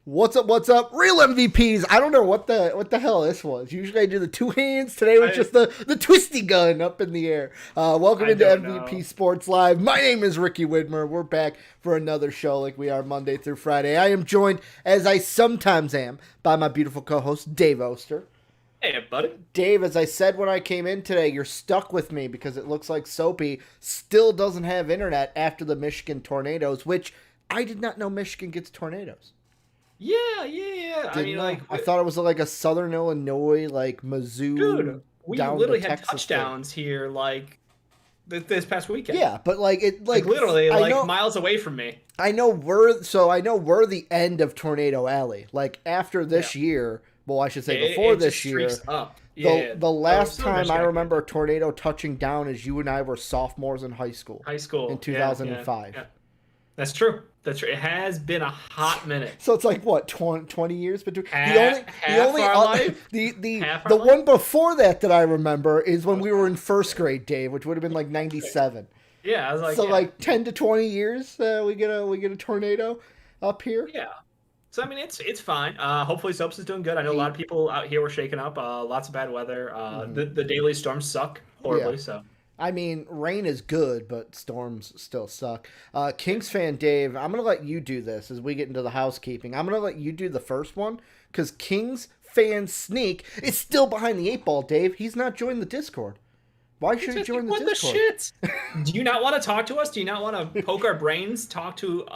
What's up? What's up? Real MVPs. I don't know what the hell this was. Usually I do the two hands. Today was just the twisty gun up in the air. Welcome into MVP Sports Live. My name is Ricky Widmer. We're back for another show like we are Monday through Friday. I am joined, as I sometimes am, by my beautiful co-host, Dave Oster. Hey, buddy. Dave, as I said when I came in today, you're stuck with me because it looks like Soapy still doesn't have internet after the Michigan tornadoes, which I did not know Michigan gets tornadoes. Yeah. I thought it was like a Southern Illinois, like Mizzou. Dude, we literally had Texas touchdowns here, like this past weekend. Yeah, but literally, miles away from me. I know we're the end of Tornado Alley. Like after this year, well, I should say before this year. Up. The last time I remember a tornado touching down is you and I were sophomores in high school. In 2005. Yeah. That's true. It has been a hot minute. So it's like what, 20 years between the one before that I remember is when we were in first grade, Dave, which would have been like 97. Yeah, I was like, so like 10 to 20 years we get a tornado up here. Yeah. So I mean, it's fine. Hopefully Soaps is doing good. I know a lot of people out here were shaken up. Lots of bad weather. The daily storms suck horribly. Yeah. So. I mean, rain is good, but storms still suck. Kings fan Dave, I'm going to let you do this as we get into the housekeeping. I'm going to let you do the first one because Kings fan Sneak is still behind the 8 ball, Dave. He's not joined the Discord. Why should he join the Discord? What the shit? Do you not want to talk to us? Do you not want to poke our brains, talk to,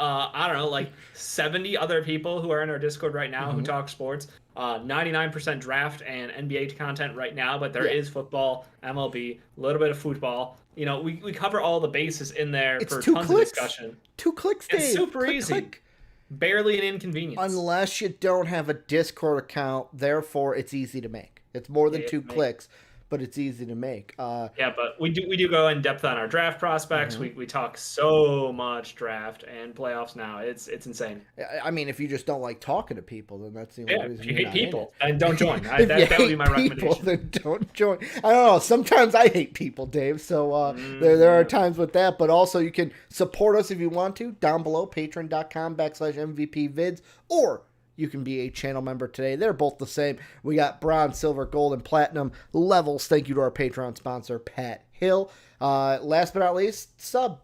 70 other people who are in our Discord right now who talk sports? 99% draft and NBA content right now, but there is football, MLB, a little bit of football. You know, we cover all the bases in there for tons of discussion. 2 clicks, Dave. It's super easy. Click. Barely an inconvenience. Unless you don't have a Discord account, therefore it's easy to make. It's more than 2 clicks. But it's easy to make. But we do go in depth on our draft prospects. We talk so much draft and playoffs now. It's insane. I mean, if you just don't like talking to people, then that's the only reason. If you hate people, then don't join. That would be my recommendation. Then don't join. I don't know. Sometimes I hate people, Dave. So there are times with that. But also you can support us if you want to down below, patreon.com/MVPvids, or you can be a channel member today. They're both the same. We got bronze, silver, gold, and platinum levels. Thank you to our Patreon sponsor, Pat Hill. Last but not least, sub.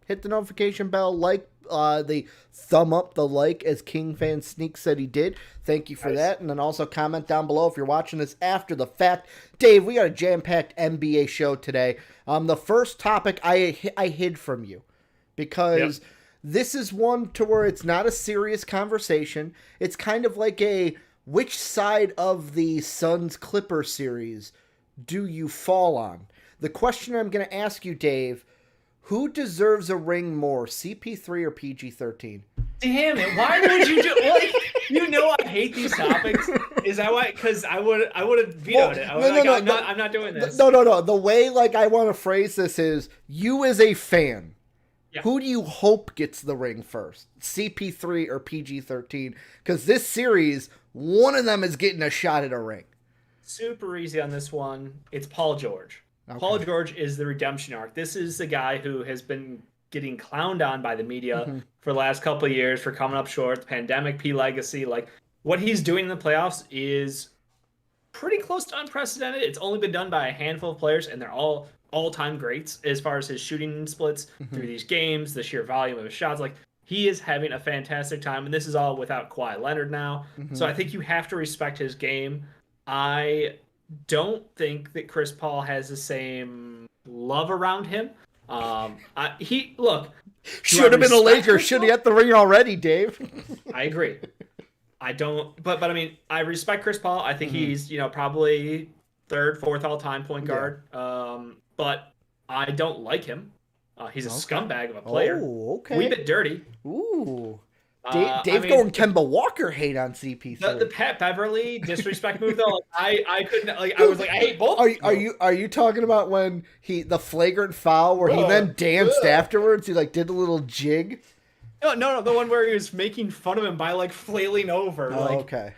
Hit the notification bell. Like the thumb up, the like, as King Fan Sneak said he did. Thank you for that. And then also comment down below if you're watching this after the fact. Dave, we got a jam-packed NBA show today. The first topic I hid from you because... This is one to where it's not a serious conversation. It's kind of like a which side of the Suns-Clippers series do you fall on? The question I'm going to ask you, Dave, who deserves a ring more, CP3 or PG-13? Damn it! Why would you do like? You know I hate these topics. Is that why? Because I would have vetoed it. I'm not doing this. No. The way I want to phrase this is you as a fan. Yeah. Who do you hope gets the ring first, CP3 or PG-13? Because this series, one of them is getting a shot at a ring. Super easy on this one. It's Paul George. Okay. Paul George is the redemption arc. This is the guy who has been getting clowned on by the media for the last couple of years for coming up short. The pandemic P legacy. Like, what he's doing in the playoffs is pretty close to unprecedented. It's only been done by a handful of players, and they're all-time greats as far as his shooting splits through these games, the sheer volume of his shots. Like, he is having a fantastic time, and this is all without Kawhi Leonard now. So I think you have to respect his game. I don't think that Chris Paul has the same love around him. Should have been a Laker. Should have got the ring already, Dave. I agree. I don't, but I mean, I respect Chris Paul. I think he's, probably third, fourth all-time point guard. But I don't like him. He's a scumbag of a player. Oh, okay. Wee bit dirty. Ooh. Dave going Kemba Walker hate on CP3. The Pat Beverly disrespect move though. I couldn't I was like I hate both. Are you talking about when the flagrant foul where he then danced afterwards? He did a little jig. No, the one where he was making fun of him by flailing over. Okay.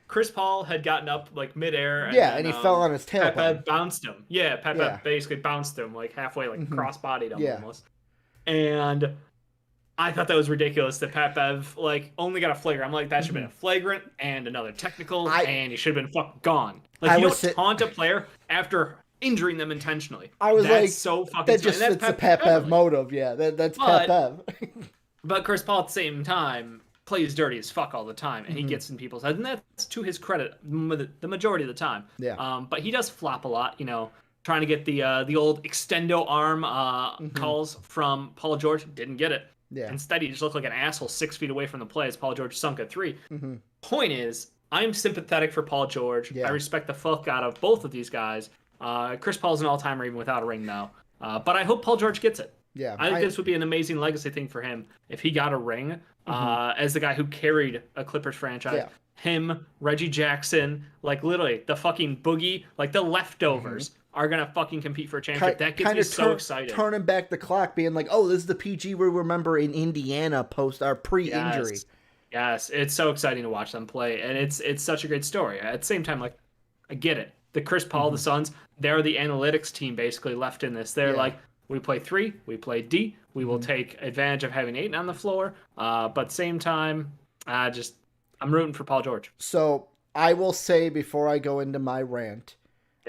Chris Paul had gotten up midair. And he fell on his tail. Pepe bounced him. Yeah, Pepe basically bounced him halfway, cross-bodied him almost. And I thought that was ridiculous that Pat Bev like only got a flagrant. I'm like, that should have been a flagrant and another technical, and he should have been fucking gone. Like, you don't taunt a player after injuring them intentionally. I was that's like, so fucking. That just fits the Pat Bev motive. Yeah, that's Pat Bev. But Chris Paul at the same time plays dirty as fuck all the time, and he gets in people's heads, and that's to his credit the majority of the time. Yeah. But he does flop a lot, trying to get the old extendo arm calls from Paul George. Didn't get it. Yeah. Instead, he just looked like an asshole 6 feet away from the play as Paul George sunk a three. Point is, I'm sympathetic for Paul George. Yeah. I respect the fuck out of both of these guys. Chris Paul's an all-timer even without a ring now. But I hope Paul George gets it. Yeah, I think this would be an amazing legacy thing for him if he got a ring as the guy who carried a Clippers franchise. Yeah. Him, Reggie Jackson, like literally the fucking boogie, like the leftovers are going to fucking compete for a championship. That gets me so excited. Turning back the clock, being like, oh, this is the PG we remember in Indiana post our pre-injury. Yes, it's so exciting to watch them play, and it's such a great story. At the same time, like, I get it. The Chris Paul, the Suns, they're the analytics team basically left in this. They're like, we play 3, we play D, we will take advantage of having 8 on the floor. But at the same time, I'm rooting for Paul George. So I will say before I go into my rant,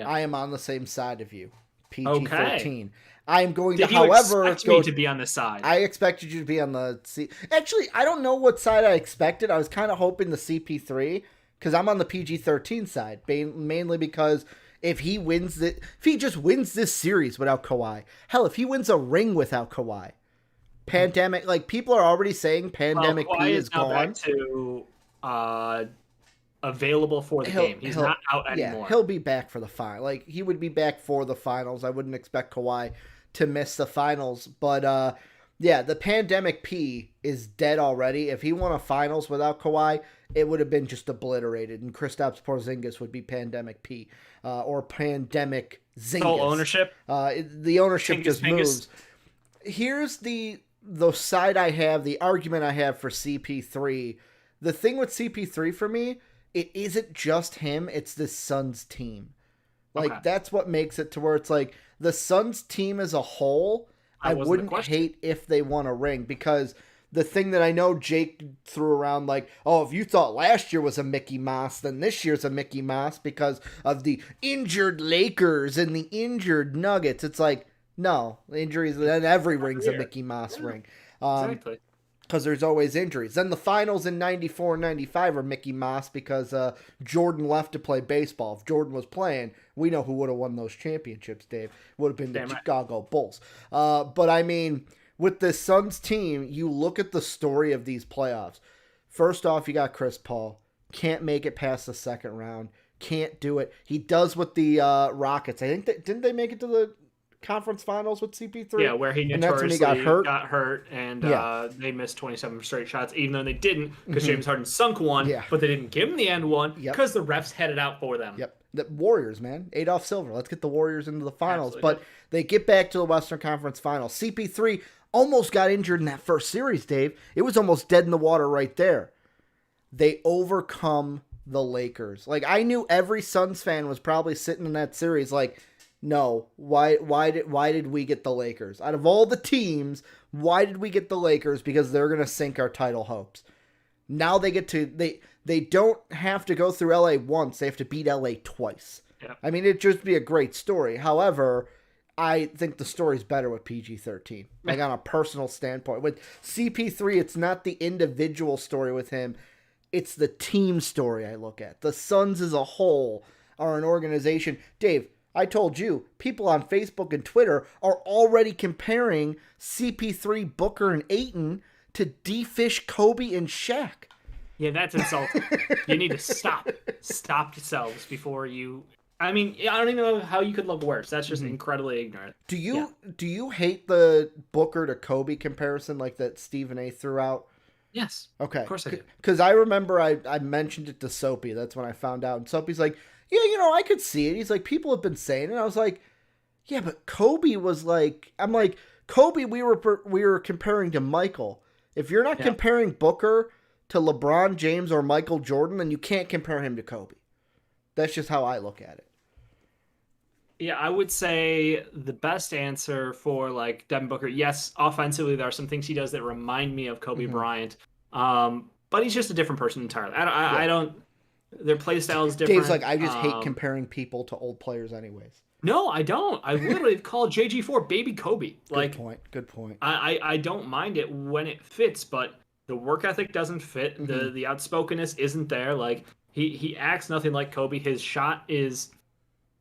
I am on the same side of you. PG-13. I am going to, however, expect me to be on the side. I expected you to be on the C. Actually, I don't know what side I expected. I was kind of hoping the CP3 because I'm on the PG-13 side, mainly because if he just wins this series without Kawhi, hell, if he wins a ring without Kawhi, pandemic, like people are already saying pandemic P is gone. Back to available for the game. He's not out anymore. Yeah, he'll be back for the final. Like he would be back for the finals. I wouldn't expect Kawhi to miss the finals, but the pandemic P is dead already. If he won a finals without Kawhi, it would have been just obliterated, and Kristaps Porzingis would be pandemic P or pandemic Zingas. Sole ownership. The ownership Zingas, just moves. Here's the side I have, the argument I have for CP3. The thing with CP3 for me, it isn't just him, it's the Suns team. Like, that's what makes it to where it's like, the Suns team as a whole, I wouldn't hate if they won a ring, because the thing that I know Jake threw around, like, oh, if you thought last year was a Mickey Mouse, then this year's a Mickey Mouse because of the injured Lakers and the injured Nuggets. It's like, no, injuries, and every ring's a Mickey Mouse ring. Exactly. Because there's always injuries. Then the finals in 94 and 95 are Mickey Mouse because Jordan left to play baseball. If Jordan was playing, we know who would have won those championships, Dave. Would have been the Chicago Bulls. But I mean, with the Suns team, you look at the story of these playoffs. First off, you got Chris Paul. Can't make it past the second round. Can't do it. He does with the Rockets. I think didn't they make it to the conference finals with CP3? Yeah, where he notoriously got hurt and they missed 27 straight shots, even though they didn't, because James Harden sunk one, but they didn't give him the end one because the refs had it out for them. Yep. The Warriors, man. Adolph Silver. Let's get the Warriors into the finals. Absolutely. But they get back to the Western Conference Finals. CP3 almost got injured in that first series, Dave. It was almost dead in the water right there. They overcome the Lakers. Like, I knew every Suns fan was probably sitting in that series like, no, why did we get the Lakers? Out of all the teams, why did we get the Lakers? Because they're going to sink our title hopes. Now they get to, they don't have to go through LA once. They have to beat LA twice. Yeah. I mean, it'd just be a great story. However, I think the story's better with PG-13. Like, on a personal standpoint. With CP3, it's not the individual story with him. It's the team story I look at. The Suns as a whole are an organization. Dave, I told you, people on Facebook and Twitter are already comparing CP3, Booker, and Ayton to D-Fish, Kobe, and Shaq. Yeah, that's insulting. You need to stop. Stop yourselves before you... I mean, I don't even know how you could look worse. That's just incredibly ignorant. Do you hate the Booker to Kobe comparison like that Stephen A. threw out? Yes. Okay. Of course I do. Because I remember I mentioned it to Soapy. That's when I found out. And Soapy's like, yeah, I could see it. He's like, people have been saying it. And I was like, yeah, but Kobe was like, I'm like, Kobe, we were comparing to Michael. If you're not comparing Booker to LeBron James or Michael Jordan, then you can't compare him to Kobe. That's just how I look at it. Yeah, I would say the best answer for like Devin Booker, yes, offensively there are some things he does that remind me of Kobe Hmm. Bryant, but he's just a different person entirely. Yeah. I don't. Their play style is Dave's different. like, I just hate comparing people to old players, anyways. No, I don't. I literally call JG4 baby Kobe. Good Like point. Good point. I don't mind it when it fits, but the work ethic doesn't fit. Hmm. The outspokenness isn't there. Like he acts nothing like Kobe. His shot is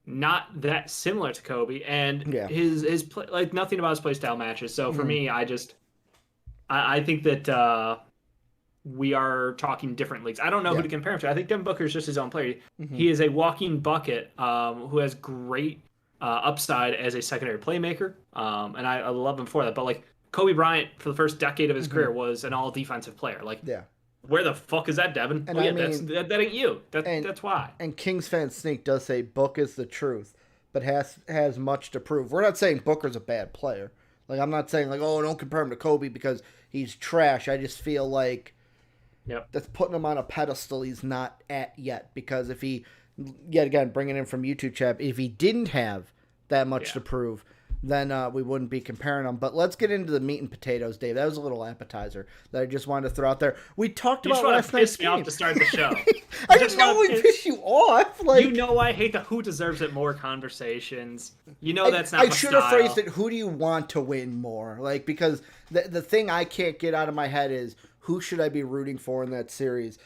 not that similar to Kobe, and Yeah. his play, like nothing about his play style matches. So for Hmm. me, I think that we are talking different leagues. I don't know who Yeah. to compare him to. I think Devin Booker is just his own player. Hmm. He is a walking bucket who has great upside as a secondary playmaker, and I love him for that. But like Kobe Bryant, for the first decade of his Hmm. career, was an all defensive player. Like, Yeah. where the fuck is that, Devin? And Oh I yeah, mean, that ain't you. and That's why. and Kings fan Sneak does say Book is the truth, but has much to prove. We're not saying Booker's a bad player. Like I'm not saying like, oh, don't compare him to Kobe because he's trash. I just feel like Yep. that's putting him on a pedestal he's not at yet. Because if he, yet again, bringing in from YouTube chat, if he didn't have that much Yeah. to prove, then we wouldn't be comparing them. But let's get into the meat and potatoes, Dave. That was a little appetizer that I just wanted to throw out there. We talked You just about want last to night's piss me game. off to start the show. I You didn't just want know to we piss you off. Like You know I hate the who deserves it more conversations. You know that's not I my should have style. phrased it. Who do you want to win more? Like because the thing I can't get out of my head is who should I be rooting for in that series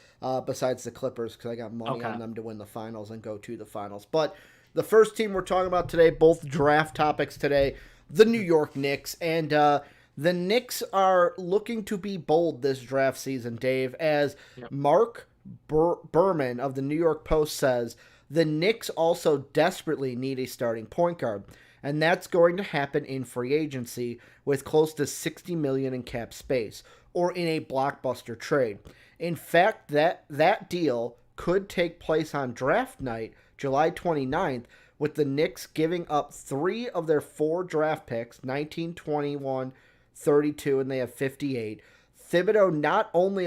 besides the Clippers because I got money Okay. on them to win the finals and go to the finals. But the first team we're talking about today, both draft topics today, the New York Knicks, and the Knicks are looking to be bold this draft season, Dave, as Yep. Mark Berman of the New York Post says the Knicks also desperately need a starting point guard, and that's going to happen in free agency with close to $60 million in cap space or in a blockbuster trade. In fact, that deal could take place on draft night, July 29th, with the Knicks giving up 3 of their 4 draft picks, 19, 21, 32, and they have 58. Thibodeau not only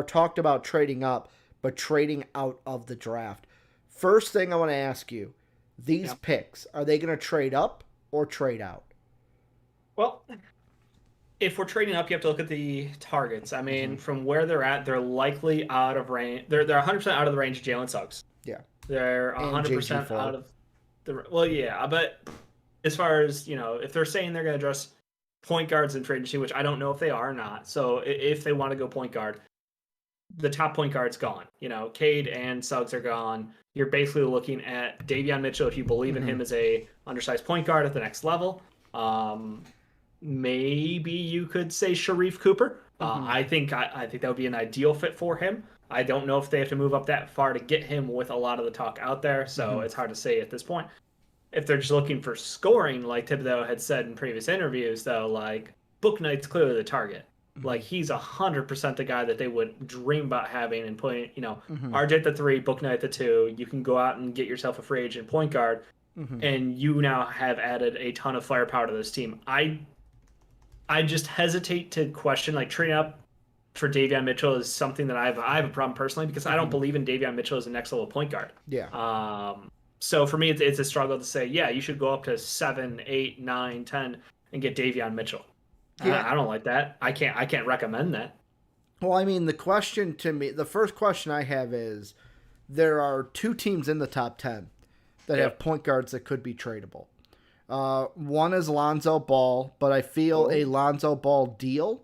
talked about trading up, but trading out of the draft. First thing I want to ask you, these Yep. picks, are they going to trade up or trade out? Well, if we're trading up, you have to look at the targets. I mean, Mm-hmm. from where they're at, they're likely out of range. They're 100% out of the range of Jalen Suggs. Yeah. They're And 100% JG4. out of the. Well, yeah, but as far as if they're saying they're going to address point guards in free agency, which I don't know if they are or not. So if they want to go point guard, the top point guard's gone. Cade and Suggs are gone. You're basically looking at Davion Mitchell if you believe in Mm-hmm. him as a undersized point guard at the next level. Maybe you could say Sharif Cooper. Mm-hmm. I think that would be an ideal fit for him. I don't know if they have to move up that far to get him with a lot of the talk out there, so Mm-hmm. it's hard to say at this point. If they're just looking for scoring, like Thibodeau had said in previous interviews, though, like Book Knight's clearly the target. Mm-hmm. Like he's 100% the guy that they would dream about having and putting, Mm-hmm. RJ at the 3, Book Knight at the 2. You can go out and get yourself a free agent point guard, Mm-hmm. and you now have added a ton of firepower to this team. I just hesitate to question like trading up for Davion Mitchell is something that I have a problem personally because I don't believe in Davion Mitchell as a next level point guard. Yeah. So for me, it's a struggle to say, yeah, you should go up to 7, 8, 9, 10 and get Davion Mitchell. Yeah. I don't like that. I can't recommend that. Well, I mean, the first question I have is there are 2 teams in the top 10 that have point guards that could be tradable. One is Lonzo Ball, but I feel a Lonzo Ball deal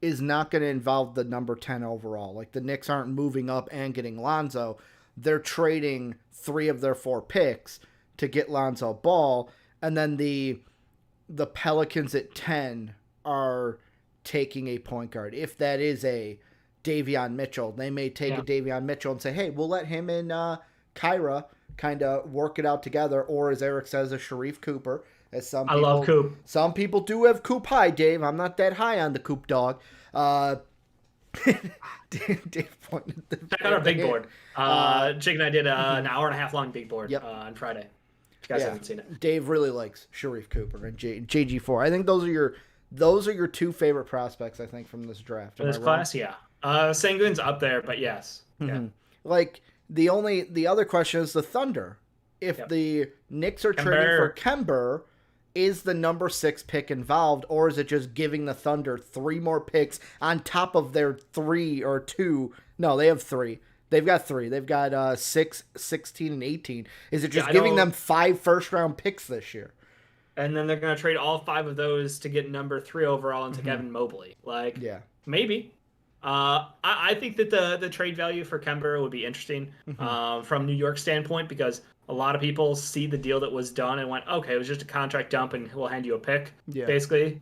is not going to involve the number 10 overall. Like the Knicks aren't moving up and getting Lonzo. They're trading 3 of their 4 picks to get Lonzo Ball, and then the Pelicans at 10 are taking a point guard. If that is a Davion Mitchell, they may take a Davion Mitchell and say, hey, we'll let him and Kyra kind of work it out together. Or as Eric says, a Sharif Cooper. As I love Coop. Some people do have Coop high, Dave. I'm not that high on the Coop dog. Dave pointed at Check out our big board. Jake and I did an hour and a half long big board on Friday. If you guys haven't seen it. Dave really likes Sharif Cooper and JG4. I think those are your 2 favorite prospects, I think, from this draft. For this class, yeah. Sengun's up there, but yes. Mm-hmm. Like the other question is the Thunder. if Yep. the Knicks are trading for Kemba. Kemba, is the number 6 pick involved, or is it just giving the Thunder 3 more picks on top of their 3 or 2? No, they have 3. They've got 3. They've got 6, 16, and 18. Is it Yeah, just I giving them don't. 5 first-round picks this year? And then they're gonna trade all 5 of those to get number 3 overall into Mm-hmm. Kevin Mobley. Like Yeah. maybe. I think that the trade value for Kemba would be interesting Mm-hmm. from New York standpoint because a lot of people see the deal that was done and went, okay, it was just a contract dump and we'll hand you a pick, Yeah. basically.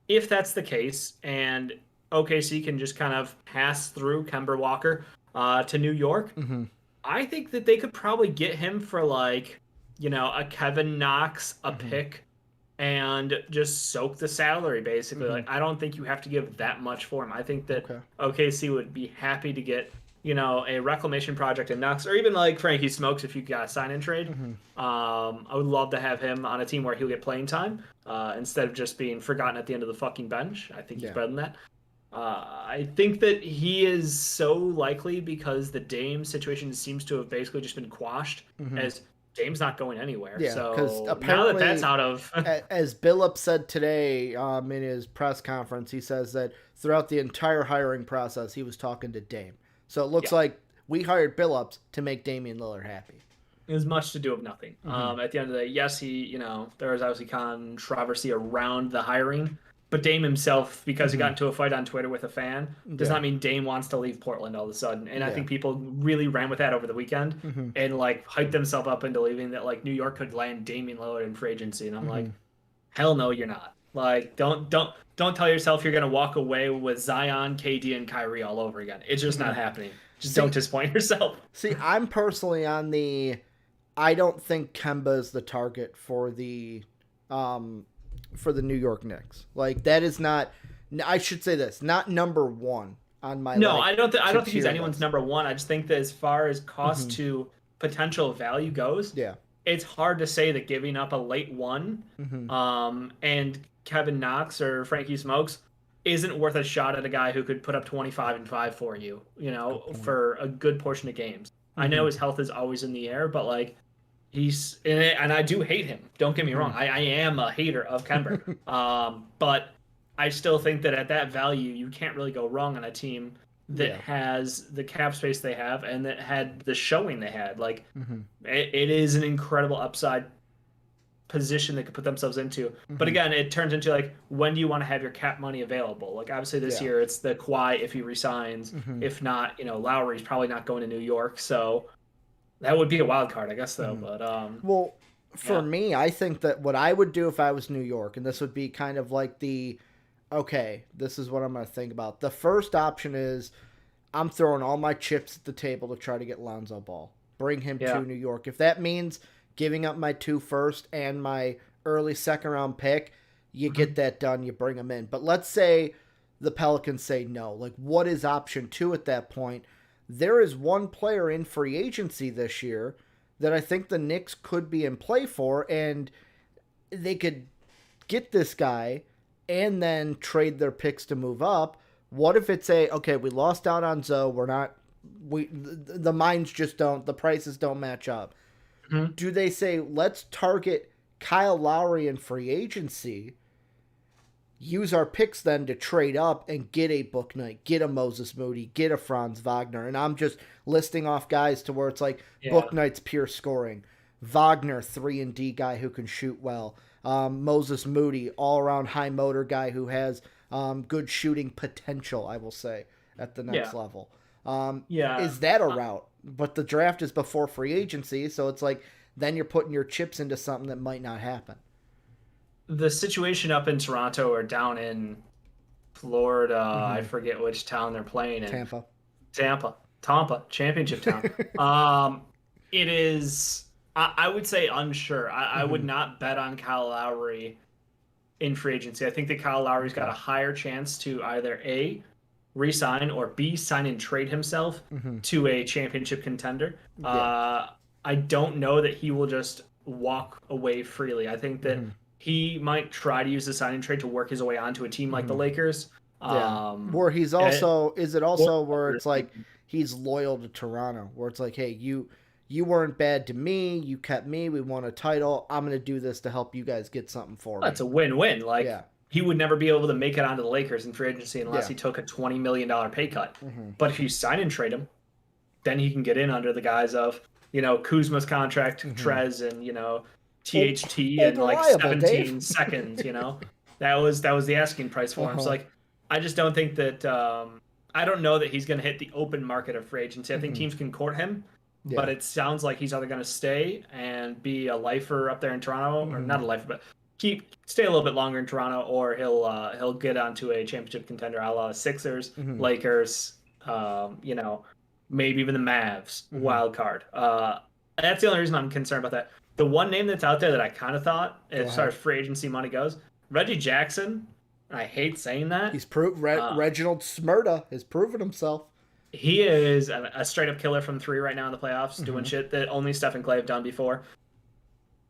If that's the case, and OKC can just kind of pass through Kemba Walker to New York, Mm-hmm. I think that they could probably get him for like, a Kevin Knox, a Mm-hmm. pick, and just soak the salary basically. Mm-hmm. Like I don't think you have to give that much for him. I think that Okay. OKC would be happy to get, a reclamation project in Knox or even like Frankie Smokes if you got a sign and trade. Mm-hmm. I would love to have him on a team where he'll get playing time instead of just being forgotten at the end of the fucking bench. I think he's Yeah. better than that. I think that he is so likely because the Dame situation seems to have basically just been quashed Mm-hmm. as Dame's not going anywhere. Yeah, because So now that apparently, that's out of as Billups said today in his press conference, he says that throughout the entire hiring process, he was talking to Dame. So it looks Yeah. like we hired Billups to make Damian Lillard happy. is much to do with nothing. Mm-hmm. At the end of the day, yes, there was obviously controversy around the hiring, but Dame himself, because he got into a fight on Twitter with a fan, does Yeah. not mean Dame wants to leave Portland all of a sudden. And I Yeah. think people really ran with that over the weekend Mm-hmm. and like hyped themselves up into believing that like New York could land Damian Lillard in free agency. And I'm like, hell no, you're not. Like, don't tell yourself you're gonna walk away with Zion, KD, and Kyrie all over again. It's just not happening. Just don't disappoint yourself. See, I'm personally on the. I don't think Kemba is the target for the New York Knicks. Like that is not. I should say this, not number 1 on my. No, like, I don't think he's tier anyone's list. number 1. I just think that as far as cost to potential value goes, Yeah. it's hard to say that giving up a late one, and Kevin Knox or Frankie Smokes isn't worth a shot at a guy who could put up 25 and 5 for you, for a good portion of games. I know his health is always in the air, but like and I do hate him. Don't get me wrong. I am a hater of Kemba. But I still think that at that value, you can't really go wrong on a team that has the cap space they have and that had the showing they had. Like it is an incredible upside position they could put themselves into. But again, it turns into like, when do you want to have your cap money available? Like obviously this year it's the Kawhi if he resigns. If not, Lowry's probably not going to New York. So that would be a wild card, I guess, though. But Well, for me, I think that what I would do if I was New York, and this would be kind of like okay, this is what I'm going to think about. The first option is I'm throwing all my chips at the table to try to get Lonzo Ball. Bring him to New York. If that means giving up my 2 first and my early second round pick, you get that done, you bring him in. But let's say the Pelicans say no. Like, what is option 2 at that point? There is one player in free agency this year that I think the Knicks could be in play for, and they could get this guy and then trade their picks to move up. What if it's okay, we lost out on Zoe, the minds just don't, the prices don't match up. Do they say, let's target Kyle Lowry in free agency, use our picks then to trade up and get a Book Knight, get a Moses Moody, get a Franz Wagner? And I'm just listing off guys to where it's like Book Knight's pure scoring, Wagner 3-and-D guy who can shoot well, Moses Moody all-around high motor guy who has good shooting potential, I will say, at the next level. Is that a route? But the draft is before free agency, so it's like then you're putting your chips into something that might not happen. The situation up in Toronto or down in Florida, I forget which town they're playing in. Tampa, championship town. It is, I would say, unsure. I would not bet on Kyle Lowry in free agency. I think that Kyle Lowry's got a higher chance to either A, re-sign, or B, sign and trade himself to a championship contender. I don't know that he will just walk away freely. I think that he might try to use the sign and trade to work his way onto a team like the Lakers. Where he's also, is it also where it's like he's loyal to Toronto, where it's like, hey, you you weren't bad to me. You kept me. We won a title. I'm going to do this to help you guys get something for me. That's a win-win. Like, Yeah. he would never be able to make it onto the Lakers in free agency unless Yeah. he took a $20 million pay cut. Mm-hmm. But if you sign and trade him, then he can get in under the guise of, Kuzma's contract, Trez, and, THT and like reliable, 17 Dave. seconds, That was the asking price for him. So like, I just don't think that I don't know that he's going to hit the open market of free agency. I think teams can court him, but it sounds like he's either going to stay and be a lifer up there in Toronto, or not a lifer, but stay a little bit longer in Toronto, or he'll get onto a championship contender, a la Sixers, Lakers, maybe even the Mavs wild card. That's the only reason I'm concerned about that. The one name that's out there that I kind of thought, as far as free agency money goes, Reggie Jackson. I hate saying that. He's Reginald Smyrna has proven himself. He is a straight up killer from three right now in the playoffs, doing shit that only Steph and Clay have done before.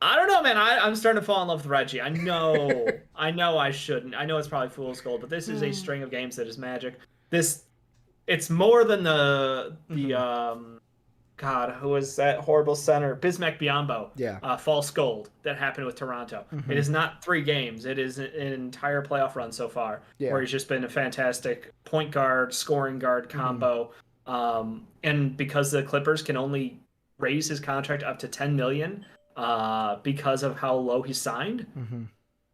I don't know, man. I'm starting to fall in love with Reggie. I know I shouldn't. I know it's probably fool's gold, but this is a string of games that is magic. It's more than the God, who was that horrible center? Bismack Biyombo. Yeah. False gold that happened with Toronto. It is not 3 games. It is an entire playoff run so far, where he's just been a fantastic point guard, scoring guard combo. And because the Clippers can only raise his contract up to $10 million because of how low he signed,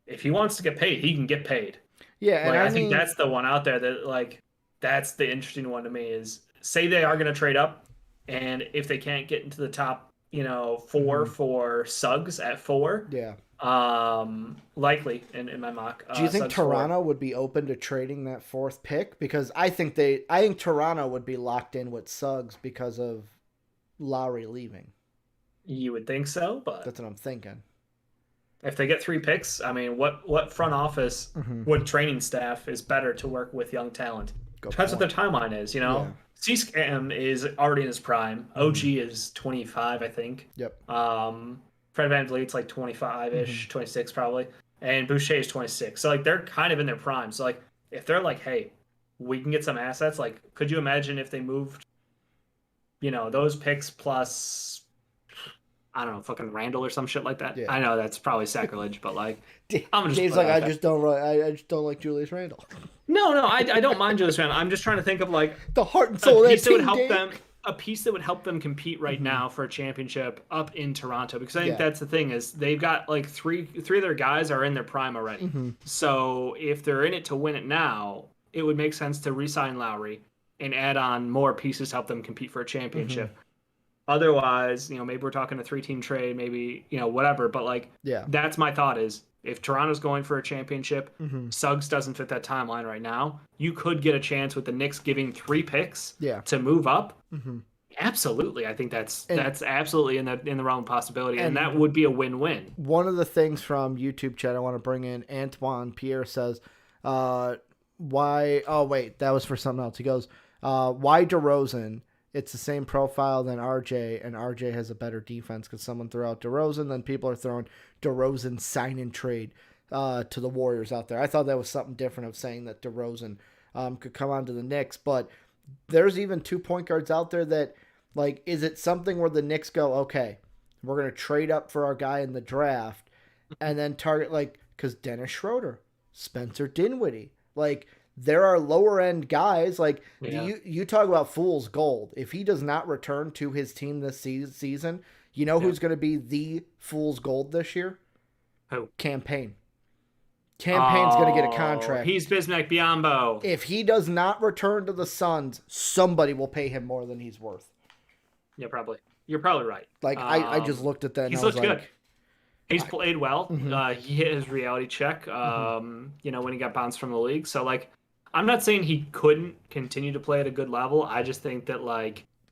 if he wants to get paid, he can get paid. Yeah, and I think that's the one out there that, that's the interesting one to me is, say they are going to trade up, and if they can't get into the top, 4 for Suggs at 4, likely in my mock. Do you think Suggs Toronto would be open to trading that 4th pick? Because I think Toronto would be locked in with Suggs because of Lowry leaving. You would think so, but that's what I'm thinking. If they get 3 picks, I mean, what front office, what training staff is better to work with young talent? Depends what their timeline is, Yeah. C-Scam is already in his prime. OG is 25, I think. Yep. Fred VanVleet's like 25-ish, 26 probably. And Boucher is 26. So, they're kind of in their prime. So, if they're like, hey, we can get some assets, could you imagine if they moved, those picks plus, I don't know, fucking Randall or some shit like that? Yeah. I know that's probably sacrilege, but, I'm just... Dave's like, I just don't like Julius Randle. No, I don't mind Julius Randle. I'm just trying to think of the heart and soul of that team, a piece that would help them compete right now for a championship up in Toronto, because I think that's the thing is they've got three of their guys are in their prime already. So if they're in it to win it now, it would make sense to re-sign Lowry and add on more pieces to help them compete for a championship. Otherwise, maybe we're talking a 3-team trade, maybe, whatever. But that's my thought is, if Toronto's going for a championship, Suggs doesn't fit that timeline right now. You could get a chance with the Knicks giving 3 picks to move up. Absolutely, I think that's absolutely in the realm of possibility, and that would be a win-win. One of the things from YouTube chat I want to bring in, Antoine Pierre says, "Why? Oh wait, that was for something else." He goes, "Why DeRozan? It's the same profile than RJ, and RJ has a better defense because someone threw out DeRozan, then people are throwing DeRozan sign and trade to the Warriors out there." I thought that was something different of saying that DeRozan could come on to the Knicks, but there's even 2 point guards out there that, is it something where the Knicks go, okay, we're going to trade up for our guy in the draft and then target, because Dennis Schroeder, Spencer Dinwiddie, there are lower end guys. You talk about fool's gold. If he does not return to his team this season, who's going to be the fool's gold this year? Who? Campaign. Campaign's going to get a contract. He's Bismack Biyombo. If he does not return to the Suns, somebody will pay him more than he's worth. Yeah, probably. You're probably right. I just looked at that. He's looked good. He's played well. He hit his reality check. When he got bounced from the league. So I'm not saying he couldn't continue to play at a good level. I just think that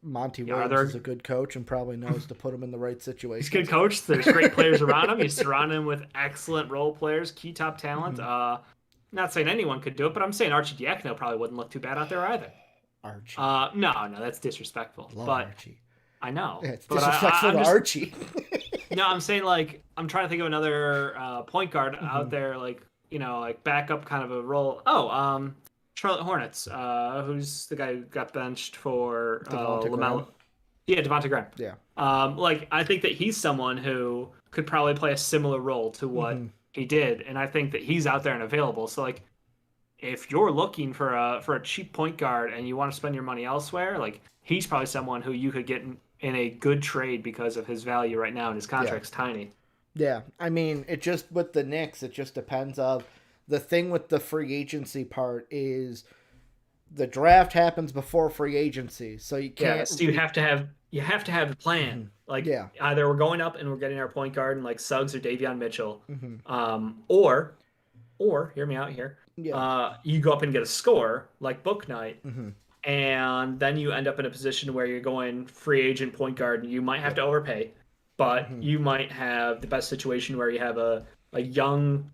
Monty Williams is a good coach and probably knows to put him in the right situation. He's a good coach. There's great players around him. He's surrounded him with excellent role players, key top talent. Not saying anyone could do it, but I'm saying Archie Diacono probably wouldn't look too bad out there either. Archie. No, that's disrespectful. Love but Archie. I know. Yeah, it's disrespectful to Archie. No, I'm saying I'm trying to think of another point guard out there, backup kind of a role. Charlotte Hornets. Who's the guy who got benched for LaMelo? Yeah, Devontae Graham. Yeah. Like I think that he's someone who could probably play a similar role to what Hmm. he did, and I think that he's out there and available. So like, if you're looking for a cheap point guard and you want to spend your money elsewhere, like he's probably someone who you could get in a good trade because of his value right now and his Yeah. contract's tiny. Yeah. I mean, it just with the Knicks, it just depends of the thing with the free agency part is the draft happens before free agency, so you Yeah, can't. so you have to have a plan. Mhm. Like Yeah. either we're going up and we're getting our point guard and like Suggs or Davion Mitchell, Hmm. or hear me out here. Yeah. You go up and get a score like Book Night, Hmm. and then you end up in a position where you're going free agent point guard, and you might have Yep. to overpay, but Hmm. you might have the best situation where you have a young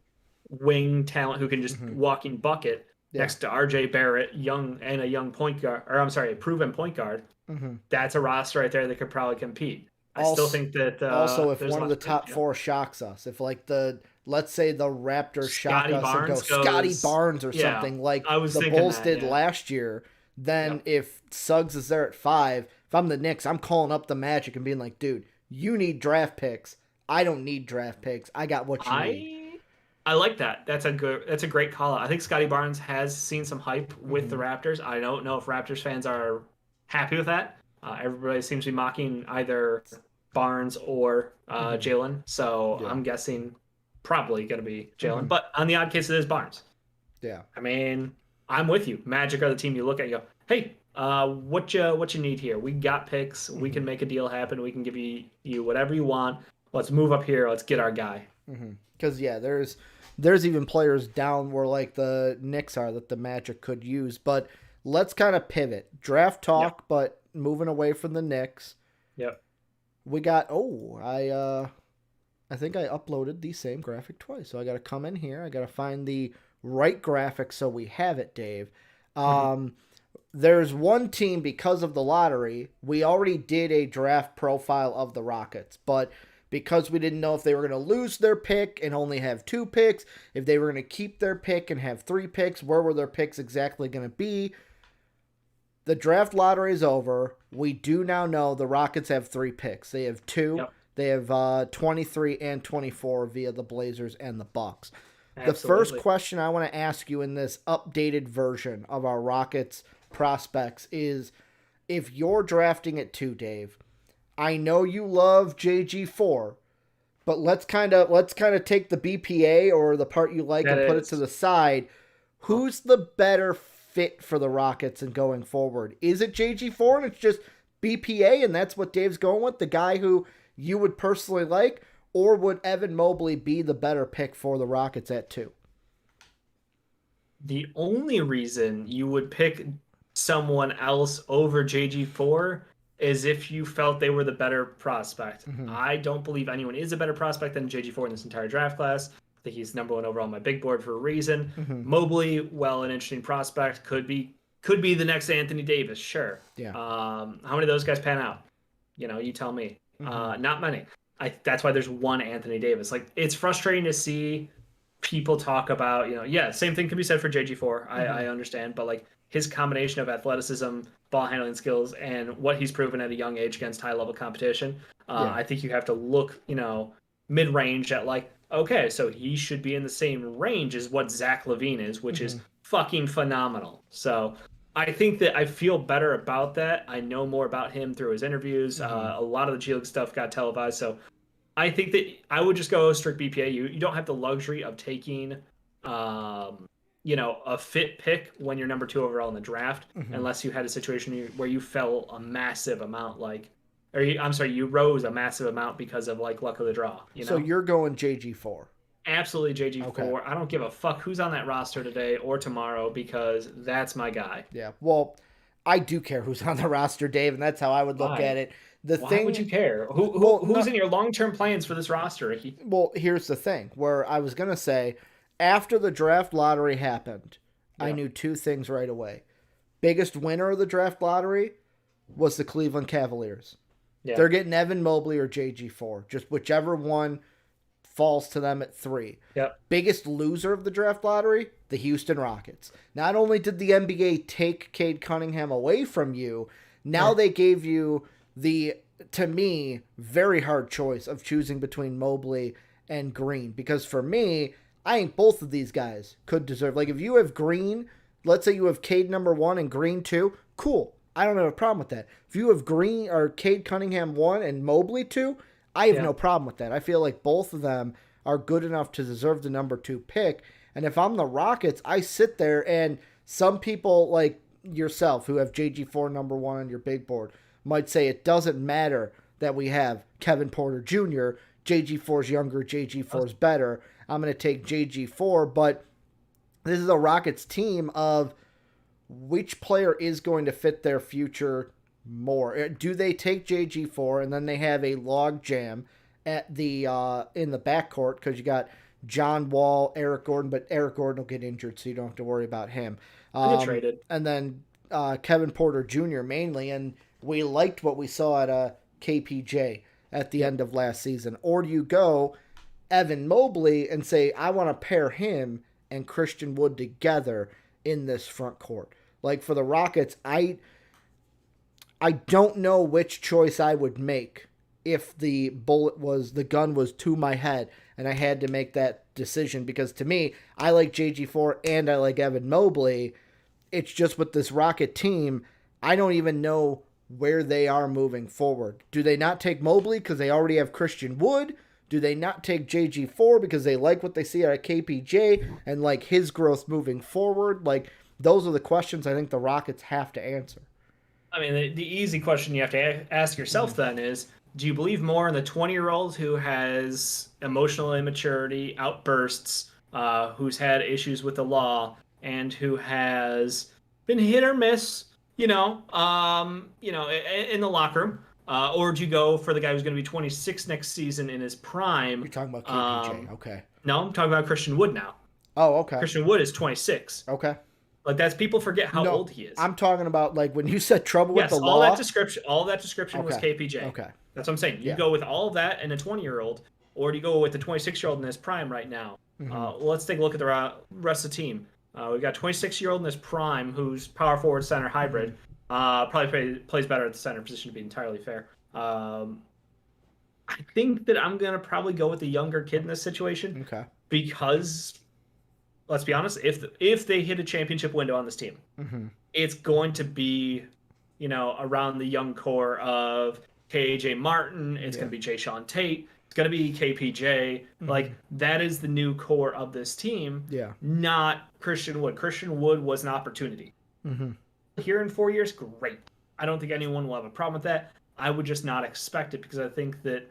wing talent who can just Hmm. walking bucket Yeah. next to RJ Barrett, young and a young point guard, or I'm sorry, a proven point guard. Hmm. That's a roster right there that could probably compete. I still Also, think that also, if there's a one of lot the to pitch. top Yeah. four shocks us, if like the let's say the Raptors shock Scotty us and go Barnes Scotty goes. Barnes or Yeah, something like I was the thinking Bulls that. did Yeah. last year, then Yep. if Suggs is there at 5, if I'm the Knicks, I'm calling up the Magic and being like, dude, you need draft picks. I don't need draft picks. I got what you need. I like that. That's a great call out. I think Scotty Barnes has seen some hype with the Hmm. Raptors. I don't know if Raptors fans are happy with that. Everybody seems to be mocking either Barnes or Hmm. Jalen. So Yeah. I'm guessing probably going to be Jalen. Hmm. But on the odd case, it is Barnes. Yeah. I mean, I'm with you. Magic are the team you look at. You go, hey, what you need here? We got picks. We Hmm. can make a deal happen. We can give you whatever you want. Let's move up here. Let's get our guy. Because yeah, there's even players down where like the Knicks are that the Magic could use. But let's kind of pivot draft Yep. talk, but moving away from the Knicks. Yep. We got I think I uploaded the same graphic twice. So I got to come in here. I got to find the right graphic so we have it, Dave. Mhm. There's one team because of the lottery. We already did a draft profile of the Rockets, but because we didn't know if they were going to lose their pick and only have 2 picks, if they were going to keep their pick and have 3 picks, where were their picks exactly going to be? The draft lottery is over. We do now know the Rockets have 3 picks. They have 2. Yep. They have 23 and 24 via the Blazers and the Bucks. The first Absolutely. question I want to ask you in this updated version of our Rockets prospects is if you're drafting at 2, Dave. I know you love JG4, but let's kind of take the BPA or the part you like That and put it to is. the side. Who's the better fit for the Rockets and going forward? Is it JG4 and it's just BPA and that's what Dave's going with, the guy who you would personally like, or would Evan Mobley be the better pick for the Rockets at 2? The only reason you would pick someone else over JG4 is if you felt they were the better prospect. Mm-hmm. I don't believe anyone is a better prospect than JG4 in this entire draft class. I think he's number 1 overall on my big board for a reason. Mm-hmm. Mobley, well, an interesting prospect, could be the next Anthony Davis, sure. Yeah. How many of those guys pan out? You tell me. Mm-hmm. Not many. That's why there's one Anthony Davis. Like it's frustrating to see people talk about, yeah, same thing can be said for JG4. I understand, but like his combination of athleticism, ball handling skills, and what he's proven at a young age against high level competition, Yeah. I think you have to look, mid range at like, okay, so he should be in the same range as what Zach LaVine is, which Mm-hmm. is fucking phenomenal. So I think that I feel better about that. I know more about him through his interviews. Mm-hmm. A lot of the G League stuff got televised, so I think that I would just go strict BPA. You don't have the luxury of taking, a fit pick when you're number 2 overall in the draft, Mm-hmm. unless you had a situation where you fell a massive amount, I'm sorry, you rose a massive amount because of like luck of the draw. So you're going JG4. Absolutely JG4. Okay. I don't give a fuck who's on that roster today or tomorrow because that's my guy. Yeah. Well, I do care who's on the roster, Dave, and that's how I would look Why? at it. The Why thing would you care? Who's in your long-term plans for this roster, Ricky? Well, here's the thing where I was going to say after the draft lottery happened, I Yeah. knew 2 things right away. Biggest winner of the draft lottery was the Cleveland Cavaliers. Yeah. They're getting Evan Mobley or JG4, just whichever one falls to them at 3. Yep. Biggest loser of the draft lottery, the Houston Rockets. Not only did the NBA take Cade Cunningham away from you, now Yeah. they gave you to me, very hard choice of choosing between Mobley and Green, because for me, I think both of these guys could deserve. Like, if you have Green, let's say you have Cade number 1 and Green 2, cool. I don't have a problem with that. If you have Green or Cade Cunningham 1 and Mobley 2, I have no problem with that. I feel like both of them are good enough to deserve the number 2 pick. And if I'm the Rockets, I sit there, and some people like yourself who have JG4 number 1 on your big board might say it doesn't matter that we have Kevin Porter Jr. JG4's younger, JG4's better. I'm going to take JG4, but this is a Rockets team of which player is going to fit their future more. Do they take JG4 and then they have a log jam at the in the backcourt because you got John Wall, Eric Gordon, but Eric Gordon will get injured, so you don't have to worry about him. Get traded. And then Kevin Porter Jr. mainly, and we liked what we saw at KPJ at the end of last season. Or do you go Evan Mobley and say, I want to pair him and Christian Wood together in this front court? Like, for the Rockets, I don't know which choice I would make if the gun was to my head and I had to make that decision, because to me, I like JG4 and I like Evan Mobley. It's just with this Rocket team, I don't even know where they are moving forward. Do they not take Mobley because they already have Christian Wood? Do they not take JG4 because they like what they see out of KPJ and like his growth moving forward? Like, those are the questions I think the Rockets have to answer. I mean, the easy question you have to ask yourself then is, do you believe more in the 20-year-old who has emotional immaturity, outbursts, who's had issues with the law, and who has been hit or miss, in the locker room? Or do you go for the guy who's going to be 26 next season in his prime? You're talking about KPJ, okay. No, I'm talking about Christian Wood now. Oh, okay. Christian Wood is 26. Okay. Like, that's, people forget how old he is. I'm talking about, like, when you said trouble with the law. all that description was KPJ. Okay. That's what I'm saying. You go with all of that and a 20-year-old, or do you go with the 26-year-old in his prime right now? Let's take a look at the rest of the team. We've got 26-year-old in his prime who's power forward, center, hybrid. Probably plays better at the center position, to be entirely fair. I think that I'm going to probably go with the younger kid in this situation. Okay. Because, let's be honest, if they hit a championship window on this team, it's going to be, around the young core of KJ Martin. It's going to be Jay Sean Tate. It's going to be KPJ. Like, that is the new core of this team. Yeah. Not Christian Wood. Christian Wood was an opportunity. Here in 4 years, great. I don't think anyone will have a problem with that. I would just not expect it, because I think that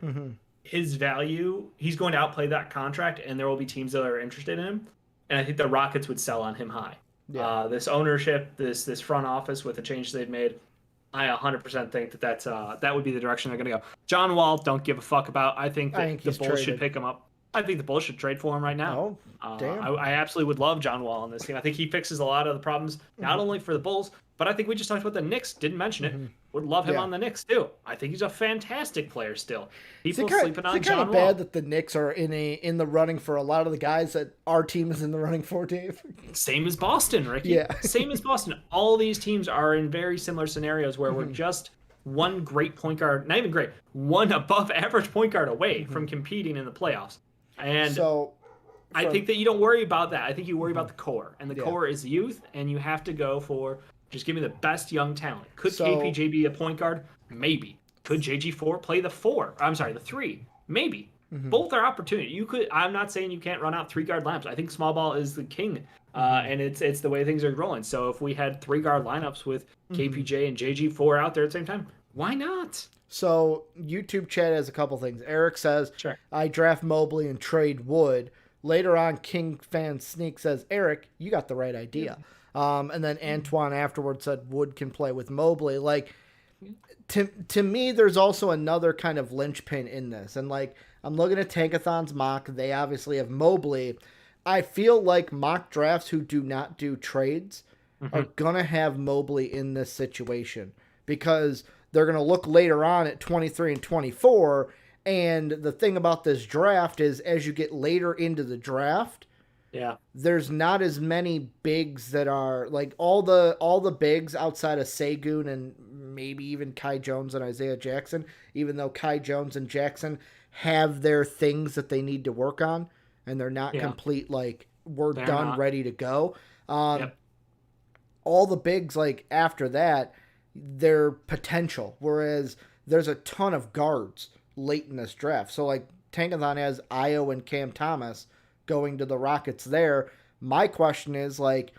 his value, he's going to outplay that contract, and there will be teams that are interested in him. And I think the Rockets would sell on him high. Yeah. This ownership, this front office with the changes they've made, I 100% think that would be the direction they're going to go. John Wall, don't give a fuck about. I think the Bulls should pick him up. I think the Bulls should trade for him right now. Oh, damn. I absolutely would love John Wall on this team. I think he fixes a lot of the problems, not only for the Bulls, but I think we just talked about the Knicks. Didn't mention it. Would love him on the Knicks too. I think he's a fantastic player still. People sleeping on John Wall. It's kind of bad that the Knicks are in the running for a lot of the guys that our team is in the running for, Dave. Same as Boston, Ricky. Yeah. Same as Boston. All these teams are in very similar scenarios where we're just one great point guard, not even great, one above average point guard away from competing in the playoffs. And so, I think that you don't worry about that. I think you worry about the core. And the core is youth, and you have to go for just give me the best young talent. Could KPJ be a point guard? Maybe. Could JG4 play the 4? I'm sorry, the 3? Maybe. Both are opportunity. I'm not saying you can't run out 3-guard lineups. I think small ball is the king, and it's the way things are rolling. So if we had 3-guard lineups with KPJ and JG4 out there at the same time, why not? So YouTube chat has a couple things. Eric says, sure, I draft Mobley and trade Wood. Later on, King Fan Sneak says, Eric, you got the right idea. And then Antoine afterwards said Wood can play with Mobley. Like, to me, there's also another kind of linchpin in this. And, like, I'm looking at Tankathon's mock. They obviously have Mobley. I feel like mock drafts who do not do trades are going to have Mobley in this situation, because they're going to look later on at 23 and 24. And the thing about this draft is, as you get later into the draft, there's not as many bigs that are like all the bigs outside of Segun and maybe even Kai Jones and Isaiah Jackson, even though Kai Jones and Jackson have their things that they need to work on and they're not Yeah, complete, like, we're they're done, not. ready to go. Um, Yep. all the bigs, like, after that, they're potential, whereas there's a ton of guards late in this draft. So, like, Tankathon has Io and Cam Thomas going to the Rockets there. My question is, like,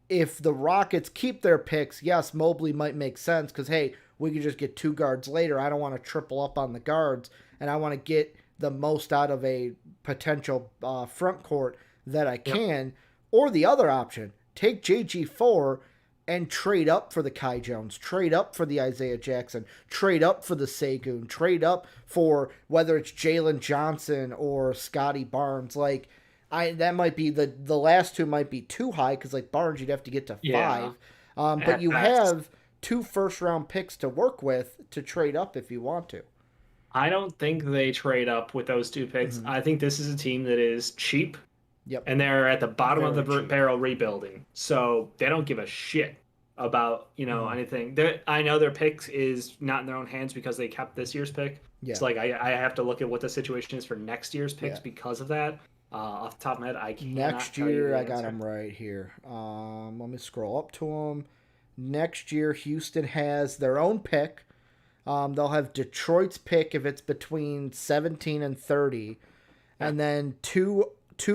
if the Rockets keep their picks, yes, Mobley might make sense because, hey, we could just get two guards later. I don't want to triple up on the guards, and I want to get the most out of a potential front court that I Yep. can. Or the other option, take JG4 and trade up for the Kai Jones, trade up for the Isaiah Jackson, trade up for the Segun, trade up for whether it's Jalen Johnson or Scotty Barnes. Like, that might be the last two might be too high because, like, Barnes you'd have to get to Yeah. five, but At you best. have two first round picks to work with to trade up if you want to. I don't think they trade up with those two picks. Mm-hmm. I think this is a team that is cheap Yep, and they're at the bottom of the very cheap. barrel rebuilding. So they don't give a shit about, Mm-hmm. anything. I know their pick is not in their own hands because they kept this year's pick. Yeah, So like I have to look at what the situation is for next year's picks yeah. because of that. Off the top of my head, I cannot Next tell you year, the I got answer. them right here. Let me scroll up to them. Next year, Houston has their own pick. They'll have Detroit's pick if it's between 17 and 30, Yeah. and then two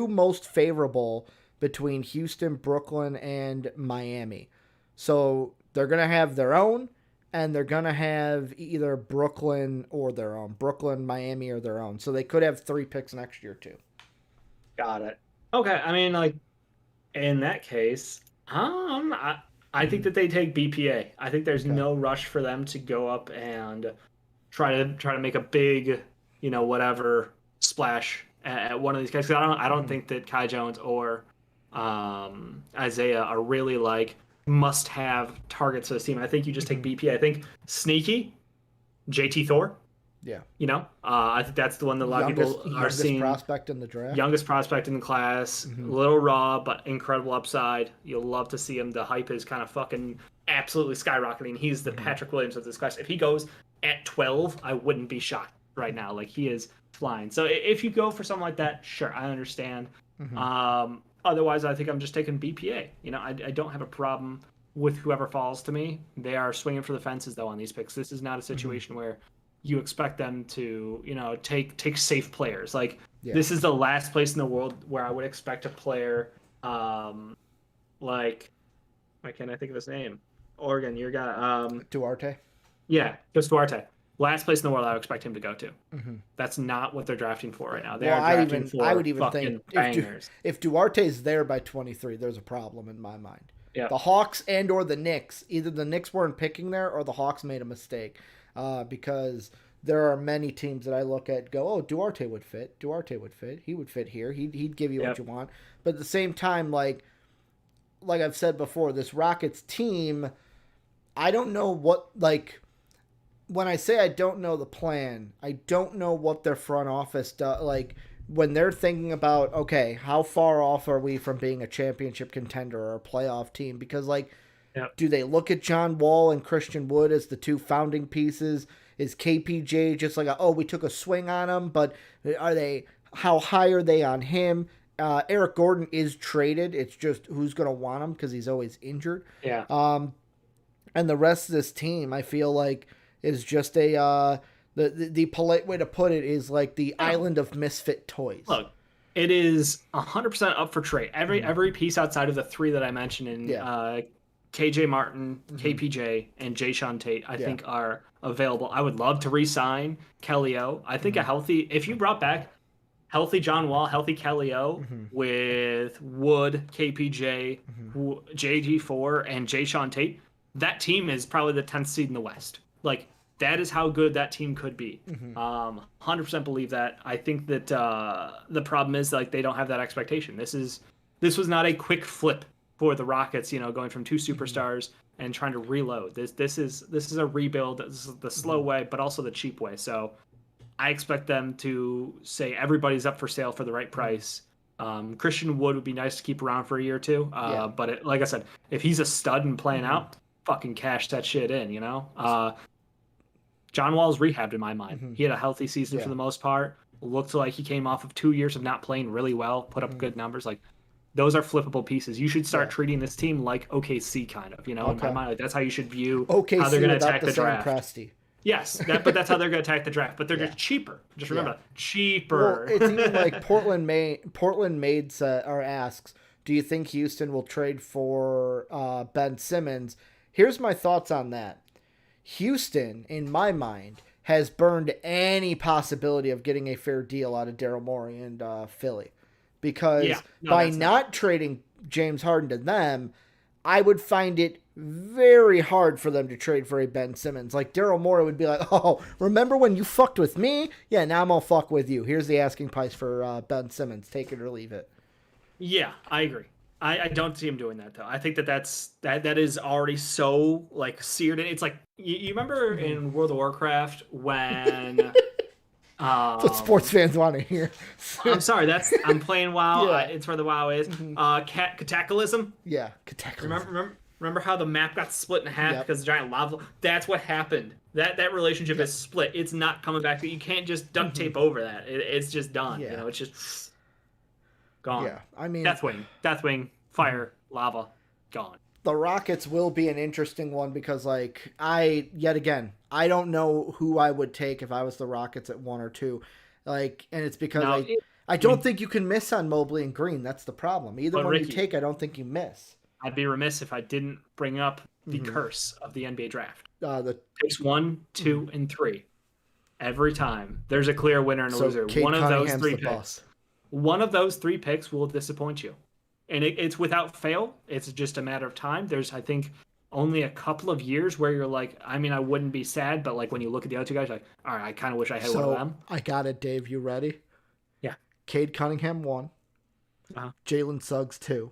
most favorable between Houston, Brooklyn, and Miami. So they're gonna have their own, and they're gonna have either Brooklyn or their own. Brooklyn, Miami, or their own. So they could have three picks next year too. Got it. Okay, I mean, like in that case, I think Mm-hmm. that they take BPA. I think there's Okay. no rush for them to go up and try to make a big, whatever splash at one of these guys. 'Cause I don't Mm-hmm. think that Kai Jones or Isaiah are really like must have targets for this team. I think you just take Mm-hmm. BPA. I think sneaky JT Thor. Yeah. I think that's the one that a lot of people are Youngest seeing. prospect in the draft. Youngest prospect in the class, a Mm-hmm. little raw, but incredible upside. You'll love to see him. The hype is kind of fucking absolutely skyrocketing. He's the Mm-hmm. Patrick Williams of this class. If he goes at 12, I wouldn't be shocked right now. Like, he is flying. So if you go for something like that, sure, I understand. Mm-hmm. Otherwise, I think I'm just taking BPA. I don't have a problem with whoever falls to me. They are swinging for the fences, though, on these picks. This is not a Mm-hmm. situation where you expect them to, take safe players. Like, Yeah. this is the last place in the world where I would expect a player, like, why can't I think of his name? Oregon, your guy, Duarte. yeah, Chris Duarte. Last place in the world I would expect him to go to. Mm-hmm. That's not what they're drafting for right now. They Well, are drafting I for would even think fucking bangers. if Duarte's there by 23, there's a problem in my mind. Yeah, The Hawks and or the Knicks, either the Knicks weren't picking there or the Hawks made a mistake, because there are many teams that I look at and go, oh, Duarte would fit. Duarte would fit. He would fit here. He'd give you what yep, you want. But at the same time, like I've said before, this Rockets team, I don't know what, like, when I say I don't know the plan, I don't know what their front office does. Like, when they're thinking about, okay, how far off are we from being a championship contender or a playoff team? Because, like, yep. do they look at John Wall and Christian Wood as the two founding pieces? Is KPJ just like, we took a swing on him, but how high are they on him? Eric Gordon is traded. It's just who's going to want him because he's always injured. Yeah. And the rest of this team, I feel like, is just the polite way to put it is like the No. island of misfit toys. Look, it is 100% up for trade. Every piece outside of the three that I mentioned in Yeah. KJ Martin, KPJ, and Jay Sean Tate, I Yeah. think are available. I would love to re-sign Kelly O. I think if you brought back healthy John Wall, healthy Kelly O with Wood, KPJ, JG4, and Jay Sean Tate, that team is probably the 10th seed in the West. Like, that is how good that team could be. 100% believe that. I think that the problem is, like, they don't have that expectation. This was not a quick flip for the Rockets, going from two superstars and trying to reload. This is a rebuild. This is the slow way, but also the cheap way. So I expect them to say everybody's up for sale for the right price. Christian Wood would be nice to keep around for a year or two. Yeah. But like I said, if he's a stud and playing out, fucking cash that shit in, you know? John Wall's rehabbed in my mind. Mm-hmm. He had a healthy season for the most part. Looked like he came off of 2 years of not playing really well, put up good numbers. Like, those are flippable pieces. You should start treating this team like OKC, kind of, you know, in my mind. Like, that's how you should view how they're going to attack the draft. Presty. Yes, but that's how they're going to attack the draft. But they're just cheaper. Just remember that. Cheaper. Well, it's even like Portland made or asks, do you think Houston will trade for Ben Simmons? Here's my thoughts on that. Houston, in my mind, has burned any possibility of getting a fair deal out of Daryl Morey and Philly. Because by not trading James Harden to them, I would find it very hard for them to trade for a Ben Simmons. Like, Daryl Morey would be like, oh, remember when you fucked with me? Yeah, now I'm going to fuck with you. Here's the asking price for Ben Simmons. Take it or leave it. Yeah, I agree. I don't see him doing that, though. I think that is already so, like, seared in. It's like, you remember in World of Warcraft when... That's what sports fans want to hear. I'm sorry, I'm playing WoW. It's where the WoW is. Cataclysm? Yeah, Cataclysm. Remember how the map got split in half because the giant lava? That's what happened. That relationship is split. It's not coming back. You can't just duct tape over that. It's just done. Yeah. You know, it's just gone. Yeah, I mean, Deathwing, fire, lava, gone. The Rockets will be an interesting one because, like, I don't know who I would take if I was the Rockets at 1 or 2. Like, and it's because I don't think you can miss on Mobley and Green. That's the problem. Either one you take, I don't think you miss. I'd be remiss if I didn't bring up the curse of the NBA draft. The picks 1, 2, and 3. Every time there's a clear winner and a loser. One of those three picks will disappoint you. And it's without fail. It's just a matter of time. There's, I think, only a couple of years where you're like, I mean, I wouldn't be sad, but like when you look at the other two guys, you're like, all right, I kind of wish I had one of them. I got it, Dave. You ready? Yeah. Cade Cunningham 1. Jalen Suggs 2.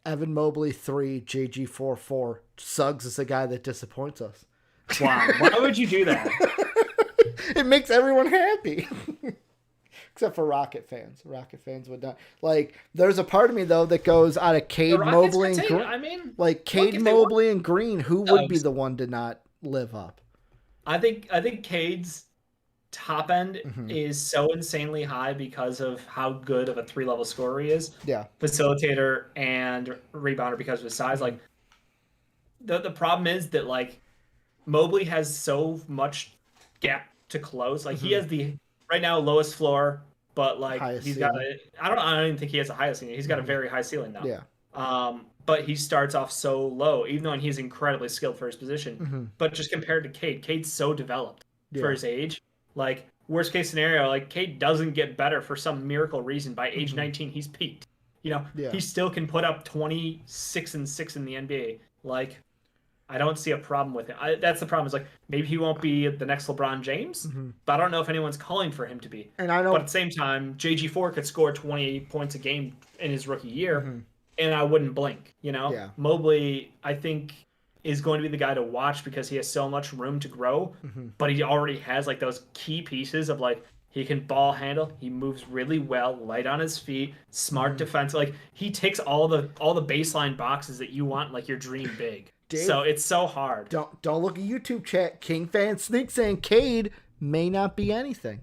Evan Mobley 3. JG 4. Suggs is the guy that disappoints us. Wow. Why would you do that? It makes everyone happy. Except for Rocket fans. Rocket fans would not. Like, there's a part of me, though, that goes out of Cade, Mobley, and Green. I mean, like, Cade, Mobley, and Green, who would be the one to not live up? I think Cade's top end is so insanely high because of how good of a 3-level scorer he is. Yeah. Facilitator and rebounder because of his size. Like, the problem is that, like, Mobley has so much gap to close. Like, he has the... right now, lowest floor, but like he's got I don't even think he has the highest ceiling. He's got a very high ceiling now. Yeah. But he starts off so low, even though he's incredibly skilled for his position. But just compared to Cade, Cade's so developed for his age. Like, worst case scenario, like Cade doesn't get better for some miracle reason. By age 19, he's peaked. You know, he still can put up 26 and 6 in the NBA. Like, I don't see a problem with it. That's the problem. Is like maybe he won't be the next LeBron James, but I don't know if anyone's calling for him to be. And I don't. But at the same time, JG4 could score 28 points a game in his rookie year, and I wouldn't blink. You know, Mobley, I think, is going to be the guy to watch because he has so much room to grow. But he already has like those key pieces of like he can ball handle, he moves really well, light on his feet, smart defense. Like he ticks all the baseline boxes that you want, like your dream big. Dave, so it's so hard. Don't look at YouTube chat. King fan Sneak saying Cade may not be anything.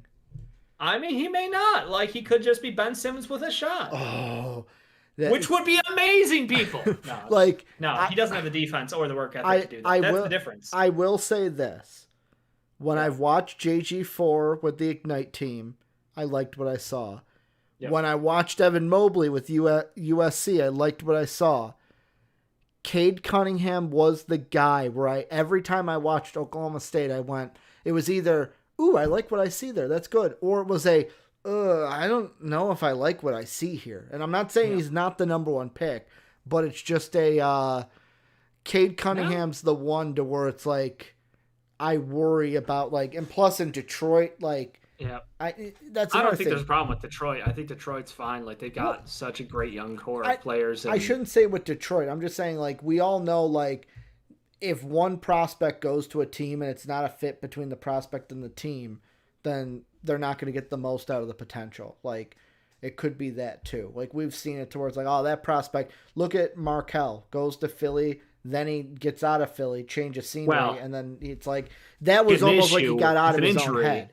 I mean, he may not. Like, he could just be Ben Simmons with a shot. Oh, which would be amazing, people. No, he doesn't have the defense or the work ethic to do that. That's the difference. I will say this: when I've watched JG4 with the Ignite team, I liked what I saw. When I watched Evan Mobley with USC, I liked what I saw. Cade Cunningham was the guy where every time I watched Oklahoma State, it was either, ooh, I like what I see there, that's good, or it was I don't know if I like what I see here. And I'm not saying he's not the number 1 pick, but it's just Cade Cunningham's the one to where it's like, I worry about, like, and plus in Detroit, like, I don't think there's a problem with Detroit. I think Detroit's fine. Like, they've got such a great young core of players. I shouldn't say with Detroit. I'm just saying, like, we all know, like, if one prospect goes to a team and it's not a fit between the prospect and the team, then they're not going to get the most out of the potential. Like, it could be that too. Like, we've seen it towards, like, oh, that prospect. Look at Markelle. Goes to Philly. Then he gets out of Philly, change of scenery, Well, and then it's like that was almost like he got out of his own head.